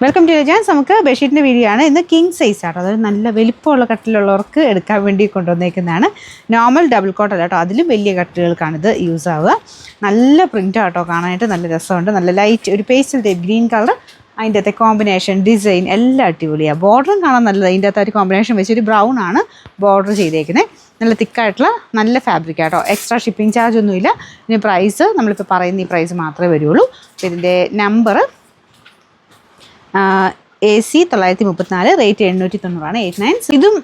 Welcome to Jans. നമുക്ക് ബെഡ്ഷീറ്റിൻ്റെ video ആണ്. ഇന്ന് കിങ് സൈസ് ആട്ടോ, അതായത് നല്ല വലിപ്പമുള്ള കട്ടിലുള്ളവർക്ക് എടുക്കാൻ വേണ്ടി കൊണ്ടുവന്നേക്കുന്നതാണ്. നോർമൽ ഡബിൾ കോട്ട് അല്ല കേട്ടോ, അതിലും വലിയ കട്ടിലുകൾക്കാണിത് യൂസ് ആവുക. നല്ല പ്രിൻ്റ് ആട്ടോ, കാണാനായിട്ട് നല്ല രസമുണ്ട്. നല്ല ലൈറ്റ് ഒരു പേസ്റ്റൽ ടൈപ്പ് ഗ്രീൻ കളർ, അതിൻ്റെ അകത്തെ കോമ്പിനേഷൻ ഡിസൈൻ എല്ലാം അടിപൊളിയാണ്. ബോർഡറും കാണാൻ നല്ലത്. അതിൻ്റെ അകത്ത് ഒരു കോമ്പിനേഷൻ വെച്ചൊരു ബ്രൗൺ ആണ് ബോർഡർ ചെയ്തേക്കുന്നത്. നല്ല തിക്കായിട്ടുള്ള നല്ല ഫാബ്രിക് ആട്ടോ. എക്സ്ട്രാ ഷിപ്പിംഗ് ചാർജ് ഒന്നുമില്ല. ഇതിന് പ്രൈസ് നമ്മളിപ്പോൾ പറയുന്ന ഈ പ്രൈസ് മാത്രമേ വരുള്ളൂ. അപ്പോൾ ഇതിൻ്റെ നമ്പർ AC 934, റേറ്റ് 890, 89. ഇതും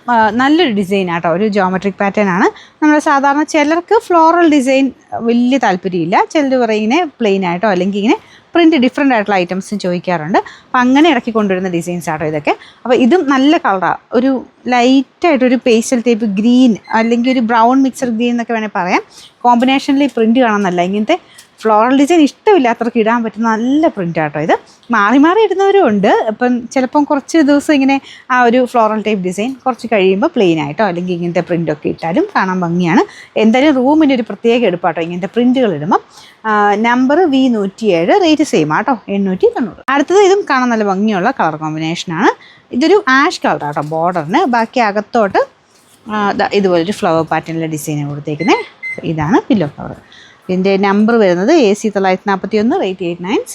നല്ലൊരു ഡിസൈൻ ആട്ടോ, ഒരു ജോമെട്രിക് പാറ്റേൺ ആണ്. നമ്മൾ സാധാരണ ചിലർക്ക് ഫ്ലോറൽ ഡിസൈൻ വലിയ താല്പര്യമില്ല, ചിലർ പറയും ഇങ്ങനെ പ്ലെയിൻ ആയിട്ടോ അല്ലെങ്കിൽ ഇങ്ങനെ പ്രിൻറ്റ് ഡിഫറെൻ്റ് ആയിട്ടുള്ള ഐറ്റംസും ചോദിക്കാറുണ്ട്. അപ്പം അങ്ങനെ ഇടയ്ക്ക് കൊണ്ടുവരുന്ന ഡിസൈൻസ് ആട്ടോ ഇതൊക്കെ. അപ്പോൾ ഇതും നല്ല കളറാണ്, ഒരു ലൈറ്റായിട്ടൊരു പേസ്റ്റൽ ടൈപ്പ് ഗ്രീൻ അല്ലെങ്കിൽ ഒരു ബ്രൗൺ മിക്സഡ് ഗ്രീൻ എന്നൊക്കെ വേണമെങ്കിൽ പറയാം. കോമ്പിനേഷനിൽ ഈ പ്രിൻറ്റ് കാണാൻ നല്ല ഇങ്ങനത്തെ ഫ്ലോറൽ ഡിസൈൻ ഇഷ്ടമില്ലാത്തവർക്ക് ഇടാൻ പറ്റുന്ന നല്ല പ്രിൻ്റ് ആട്ടോ ഇത്. മാറി മാറി ഇടുന്നവരും ഉണ്ട്. അപ്പം ചിലപ്പം കുറച്ച് ദിവസം ഇങ്ങനെ ആ ഒരു ഫ്ലോറൽ ടൈപ്പ് ഡിസൈൻ, കുറച്ച് കഴിയുമ്പോൾ പ്ലെയിൻ ആയിട്ടോ അല്ലെങ്കിൽ ഇങ്ങനത്തെ പ്രിൻ്റൊക്കെ ഇട്ടാലും കാണാൻ ഭംഗിയാണ്. എന്തായാലും റൂമിൻ്റെ ഒരു പ്രത്യേക എടുപ്പാട്ടോ ഇങ്ങനത്തെ പ്രിൻറ്റുകൾ ഇടുമ്പം. നമ്പർ V107, റേറ്റ് സെയിം ആട്ടോ, 890. അടുത്തത് ഇതും കാണാൻ നല്ല ഭംഗിയുള്ള കളർ കോമ്പിനേഷനാണ്. ഇതൊരു ആഷ് കളർ ആട്ടോ ബോർഡറിന്. ബാക്കി അകത്തോട്ട് ഇതുപോലൊരു ഫ്ലവർ പാറ്റേണിലെ ഡിസൈൻ കൊടുത്തേക്കുന്നത്. ഇതാണ് പില്ലോ കവർ. ഇതിൻ്റെ നമ്പർ വരുന്നത് AC 941, റേറ്റ് 89.